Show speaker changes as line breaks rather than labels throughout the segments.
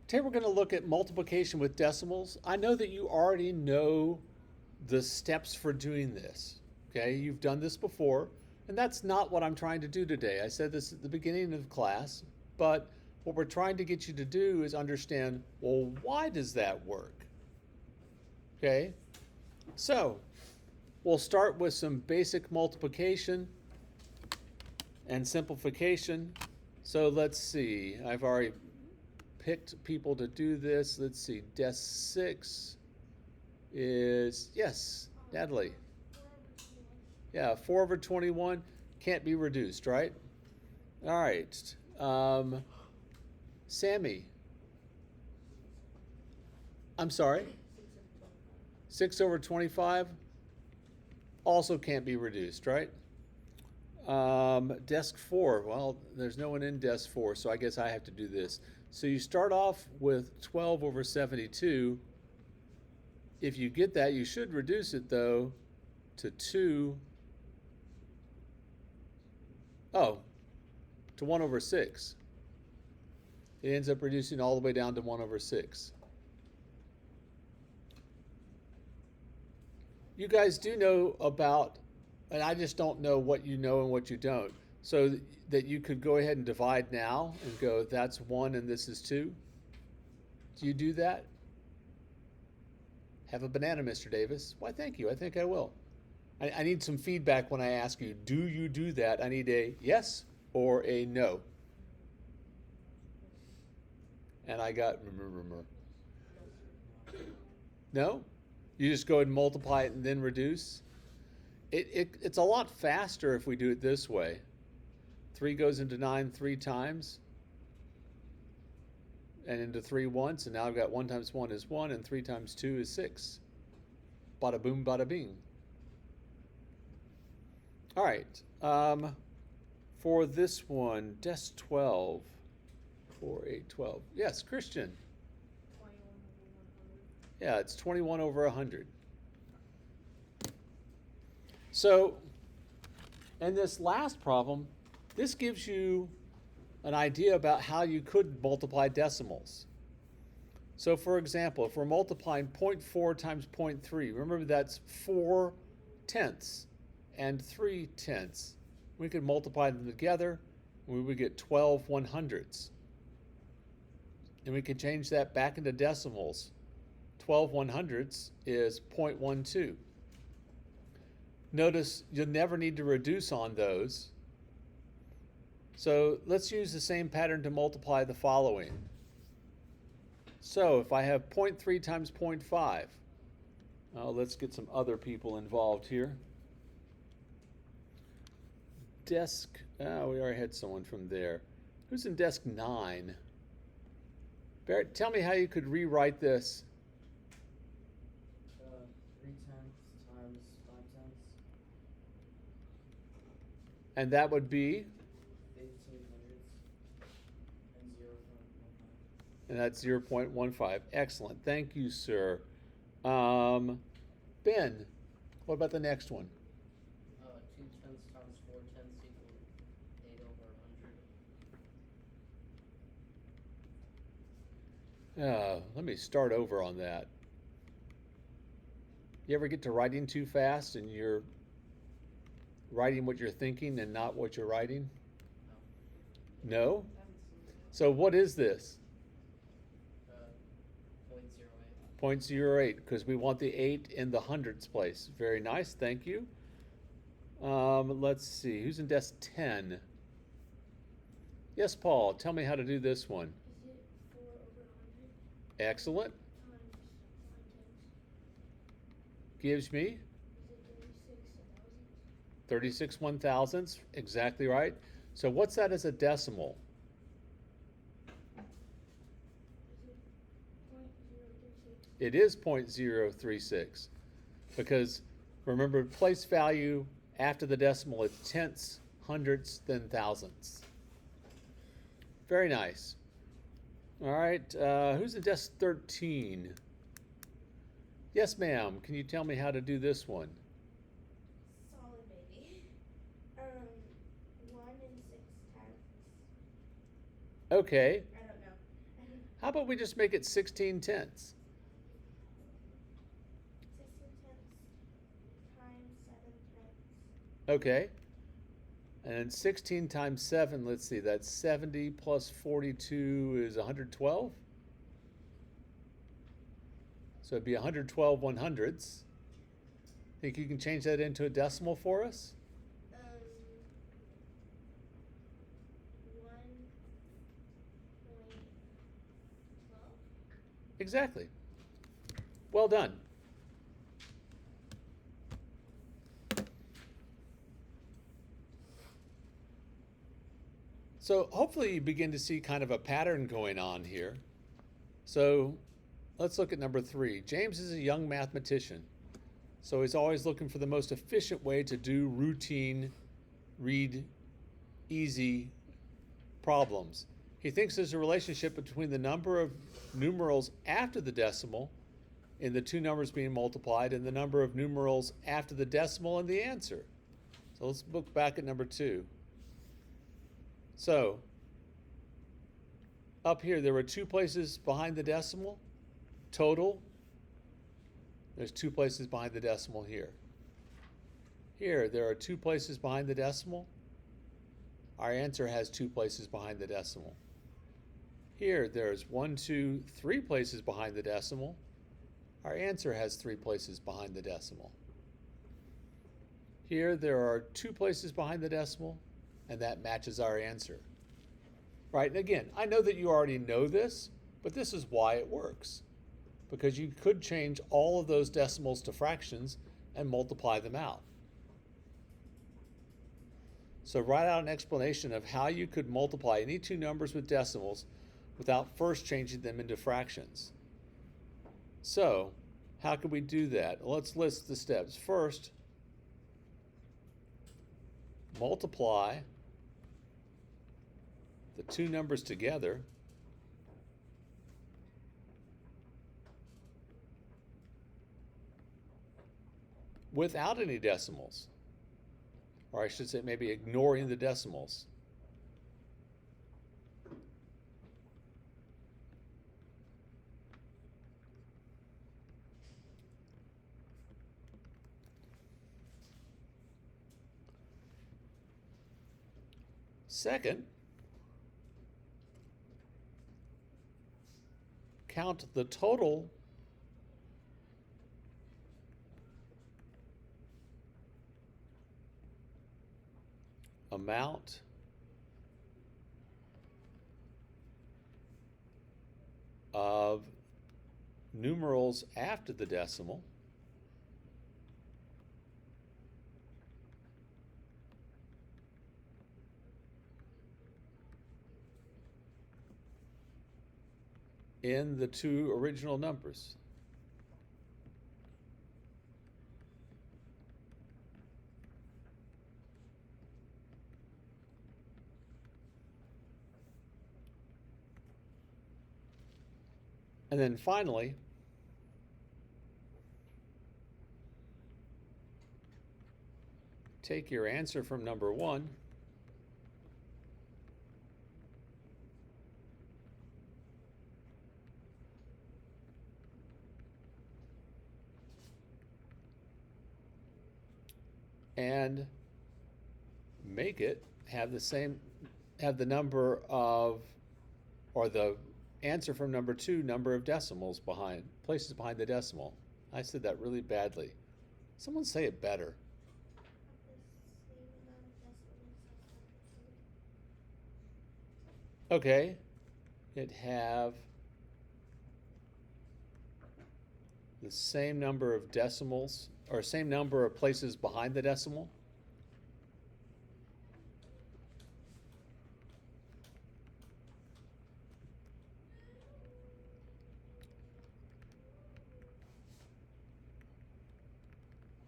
Today we're going to look at multiplication with decimals. I know that you already know the steps for doing this. Okay, you've done this before, and that's not what I'm trying to do today. I said this at the beginning of class, but what we're trying to get you to do is understand, well, why does that work? Okay, so we'll start with some basic multiplication and simplification. So let's see, I've already picked people to do this. Let's see, desk 6 is, yes, Natalie. Yeah, 4 over 21 can't be reduced, right? All right. Sammy. I'm sorry? 6 over 25 also can't be reduced, right? Desk 4, well, there's no one in desk 4, so I guess I have to do this. So you start off with 12 over 72. If you get that, you should reduce it, though, to 2. Oh, to 1 over 6. It ends up reducing all the way down to 1 over 6. You guys do know about, and I just don't know what you know and what you don't, so that you could go ahead and divide now and go, that's 1 and this is 2. Do you do that? Have a banana, Mr. Davis. Why, thank you. I think I will. I need some feedback when I ask you, do you do that? I need a yes or a no. And I got no? You just go ahead and multiply it and then reduce? It's a lot faster if we do it this way. 3 goes into 9 3 times. And into 3 once. And now I've got 1 times 1 is 1 and 3 times 2 is 6. Bada boom, bada bing. All right. For this one, desk 12. 4, 8, 12. Yes, Christian.
21 over 100.
Yeah, it's 21 over 100. So, in this last problem, this gives you an idea about how you could multiply decimals. So, for example, if we're multiplying 0.4 times 0.3, remember that's 4 tenths and 3 tenths. We could multiply them together, and we would get 12 100ths. And we can change that back into decimals. 12 100ths is 0.12. Notice you'll never need to reduce on those. So let's use the same pattern to multiply the following. So if I have 0.3 times 0.5, let's get some other people involved here. Desk, we already had someone from there. Who's in desk 9? Barrett, tell me how you could rewrite this.
3 tenths times 5 tenths.
And that would be?
15 hundredths and 0.15.
And that's 0.15. Excellent. Thank you, sir. Ben, what about the next one?
2 tenths times 4 tenths equal 8 over 100.
Let me start over on that. You ever get to writing too fast and you're writing what you're thinking and not what you're writing? No? So what is this?
0.08.
0.08, because we want the 8 in the hundredths place. Very nice, thank you. Let's see, who's in desk 10? Yes, Paul, tell me how to do this one.
Is it 4 over 100
Excellent.
times 9 tenths?
Gives me
Is it 36
36
thousandths?
1,000ths, exactly right. So what's that as a decimal?
Is it 0.036?
It is 0.036 because remember, place value after the decimal is tenths, hundredths, then thousandths. Very nice. All right, who's in desk 13? Yes, ma'am. Can you tell me how to do this one?
Solid baby. 1 and 6 tenths.
Okay.
I don't know.
How How about we just make it 16 tenths?
16 tenths times 7 tenths.
Okay. And 16 times 7, let's see, that's 70 plus 42 is 112. So it'd be 112 100ths. Think you can change that into a decimal for us?
1.12.
Exactly. Well done. So hopefully you begin to see kind of a pattern going on here. So let's look at number 3. James is a young mathematician, so he's always looking for the most efficient way to do routine, read easy problems. He thinks there's a relationship between the number of numerals after the decimal in the two numbers being multiplied and the number of numerals after the decimal and the answer. So let's look back at number 2. So up here there were 2 places behind the decimal. Total, there's 2 places behind the decimal here. Here there are 2 places behind the decimal. Our answer has 2 places behind the decimal. Here there's 1, 2, 3 places behind the decimal. Our answer has 3 places behind the decimal. Here there are 2 places behind the decimal, and that matches our answer. Right, and again, I know that you already know this, but this is why it works. Because you could change all of those decimals to fractions and multiply them out. So write out an explanation of how you could multiply any 2 numbers with decimals without first changing them into fractions. So, how can we do that? Let's list the steps. First, multiply the 2 numbers together without any decimals. Or I should say maybe ignoring the decimals. Second, count the total amount of numerals after the decimal in the 2 original numbers. And then finally, take your answer from number 1 and make it have the number of, or the answer from number 2 number of decimals places behind the decimal. I said that really badly. Someone say it better. Okay, it have the same number of decimals, or same number of places behind the decimal.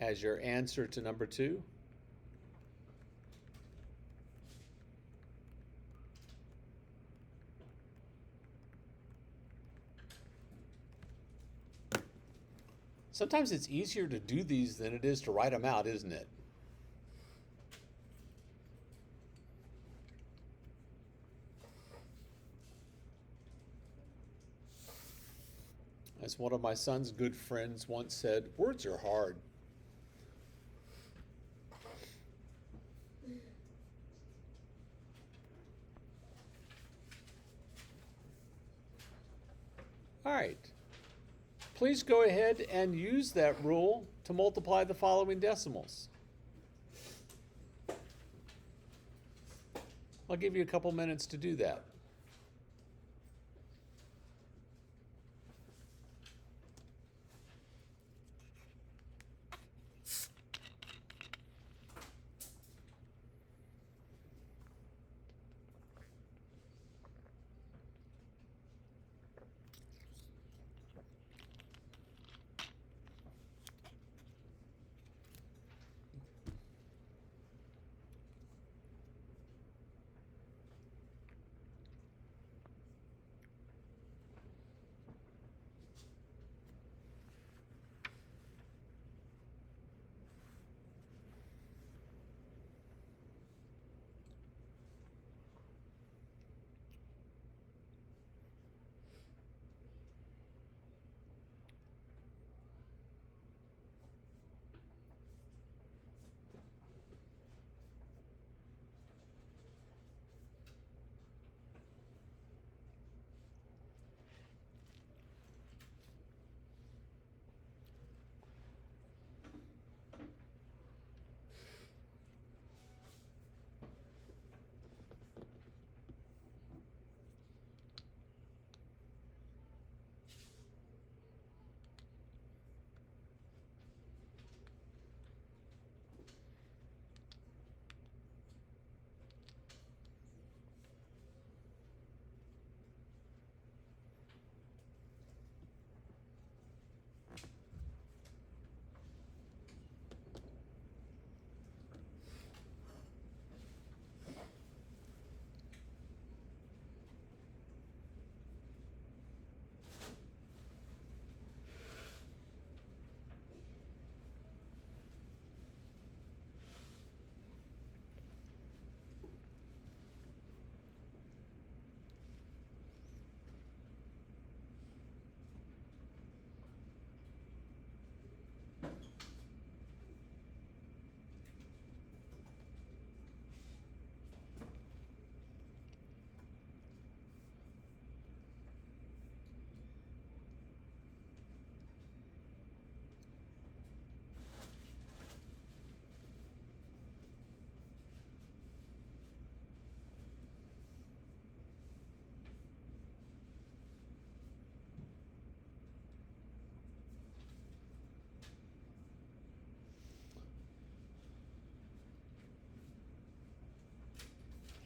As your answer to number 2. Sometimes it's easier to do these than it is to write them out, isn't it? As one of my son's good friends once said, words are hard. All right. Please go ahead and use that rule to multiply the following decimals. I'll give you a couple minutes to do that.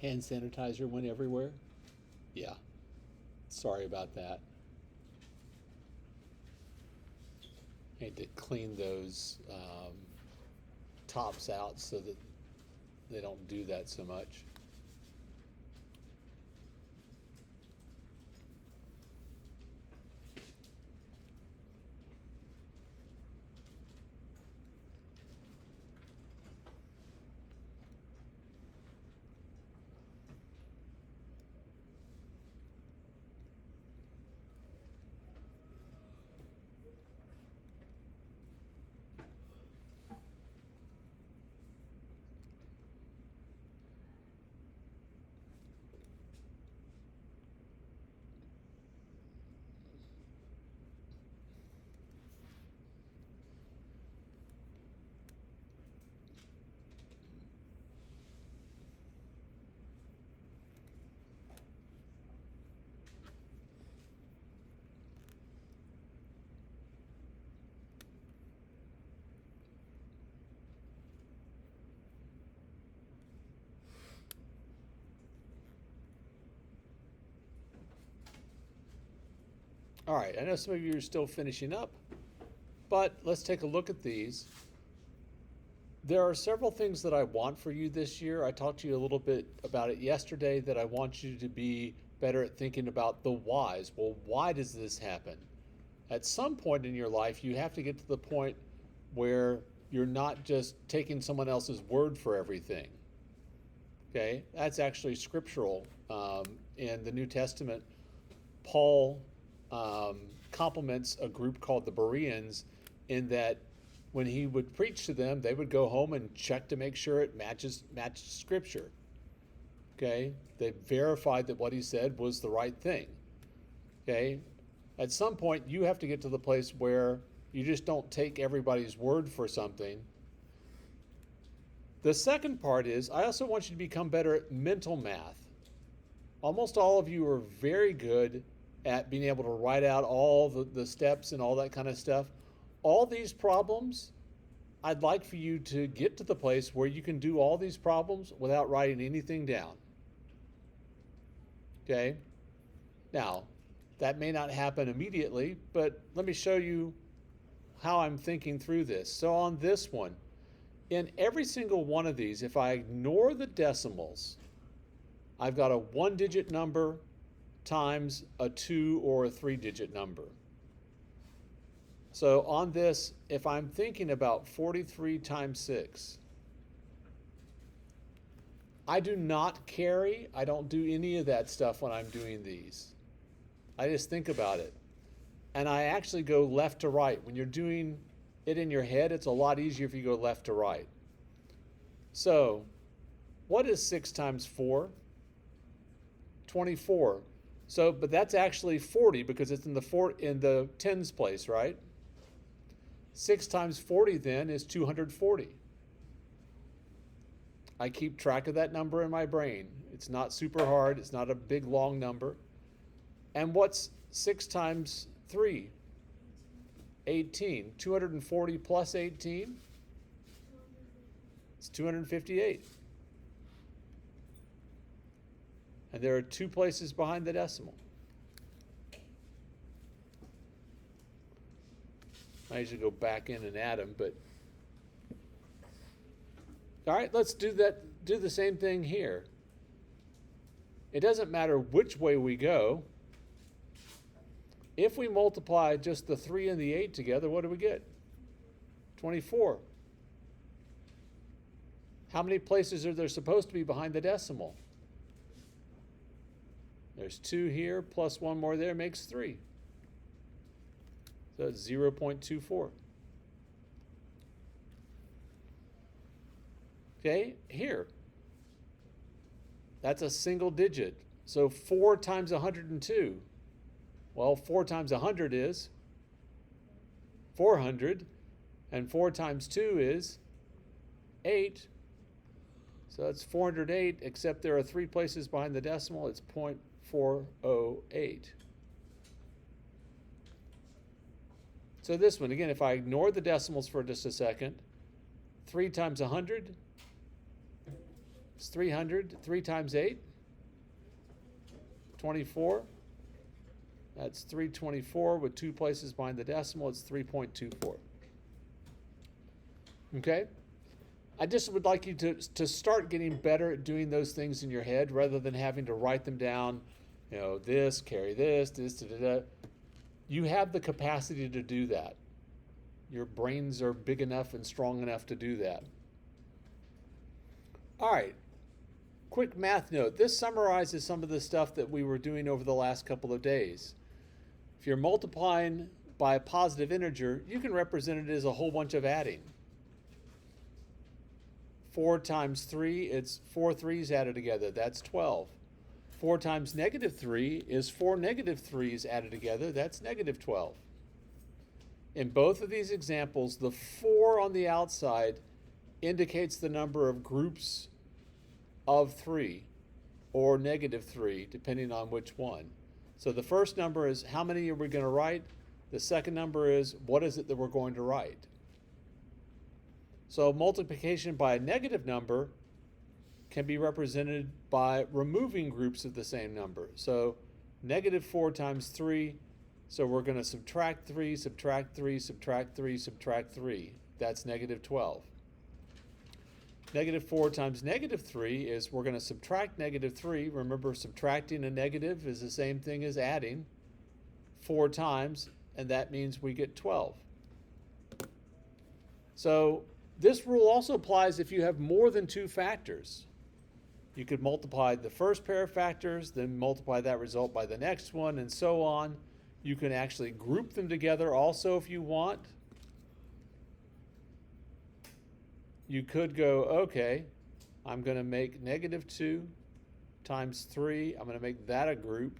Hand sanitizer went everywhere? Yeah. Sorry about that. I need to clean those tops out so that they don't do that so much. All right, I know some of you are still finishing up, but let's take a look at these. There are several things that I want for you this year. I talked to you a little bit about it yesterday, that I want you to be better at thinking about the whys. Well, why does this happen? At some point in your life, you have to get to the point where you're not just taking someone else's word for everything. Okay, that's actually scriptural. In the New Testament, Paul compliments a group called the Bereans in that when he would preach to them, they would go home and check to make sure it matched Scripture. Okay? They verified that what he said was the right thing. Okay? At some point, you have to get to the place where you just don't take everybody's word for something. The second part is, I also want you to become better at mental math. Almost all of you are very good at being able to write out all the steps and all that kind of stuff. All these problems, I'd like for you to get to the place where you can do all these problems without writing anything down. Okay? Now, that may not happen immediately, but let me show you how I'm thinking through this. So on this one, in every single one of these, if I ignore the decimals, I've got a 1-digit number times a 2 or a 3-digit number. So on this, if I'm thinking about 43 times 6, I do not carry, I don't do any of that stuff when I'm doing these. I just think about it. And I actually go left to right. When you're doing it in your head, it's a lot easier if you go left to right. So, what is 6 times 4? 24. So, but that's actually 40 because it's in the tens place, right? 6 times 40 then is 240. I keep track of that number in my brain. It's not super hard. It's not a big, long number. And what's 6 times 3? 18. 240 plus 18? It's 258. And there are 2 places behind the decimal. I usually go back in and add them, but all right, let's do the same thing here. It doesn't matter which way we go. If we multiply just the 3 and the 8 together, what do we get? 24. How many places are there supposed to be behind the decimal? There's 2 here, plus 1 more there makes 3. So it's 0.24. Okay, here. That's a single digit. So 4 times 102. Well, 4 times 100 is 400. And 4 times 2 is 8. So that's 408, except there are 3 places behind the decimal. It's 0.408. So this one, again, if I ignore the decimals for just a second, 3 times 100 is 300. 3 times 8, 24. That's 324 with 2 places behind the decimal. It's 3.24. Okay? I just would like you to start getting better at doing those things in your head rather than having to write them down, this, carry this, da-da-da. You have the capacity to do that. Your brains are big enough and strong enough to do that. All right, quick math note. This summarizes some of the stuff that we were doing over the last couple of days. If you're multiplying by a positive integer, you can represent it as a whole bunch of adding. 4 times 3, it's 4 3's added together. That's 12. 4 times negative 3 is 4 negative 3's added together. That's negative 12. In both of these examples, the 4 on the outside indicates the number of groups of 3 or negative 3, depending on which one. So the first number is how many are we going to write? The second number is what is it that we're going to write? So multiplication by a negative number can be represented by removing groups of the same number. So negative 4 times 3, so we're going to subtract 3, subtract 3, subtract 3, subtract 3. That's negative 12. Negative 4 times negative 3 is we're going to subtract negative 3. Remember, subtracting a negative is the same thing as adding 4 times, and that means we get 12. So this rule also applies if you have more than 2 factors. You could multiply the first pair of factors, then multiply that result by the next one, and so on. You can actually group them together also if you want. You could go, okay, I'm going to make -2 times 3. I'm going to make that a group.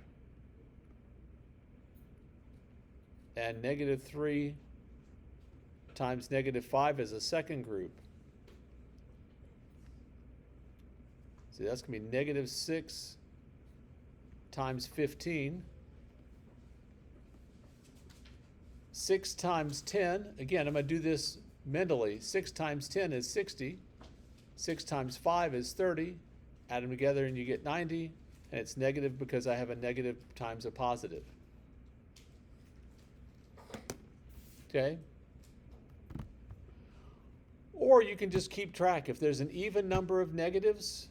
And -3 times -5 is a second group. See, that's going to be -6 times 15. 6 times 10, again, I'm going to do this mentally. 6 times 10 is 60. 6 times 5 is 30. Add them together and you get 90. And it's negative because I have a negative times a positive. Okay? Or you can just keep track. If there's an even number of negatives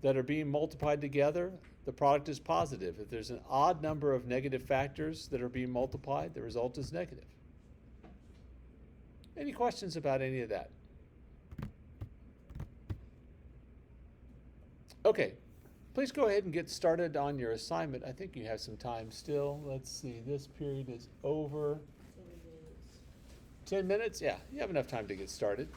that are being multiplied together, the product is positive. If there's an odd number of negative factors that are being multiplied, the result is negative. Any questions about any of that? Okay, please go ahead and get started on your assignment. I think you have some time still. Let's see, this period is over.
10 minutes.
10 minutes? Yeah, you have enough time to get started.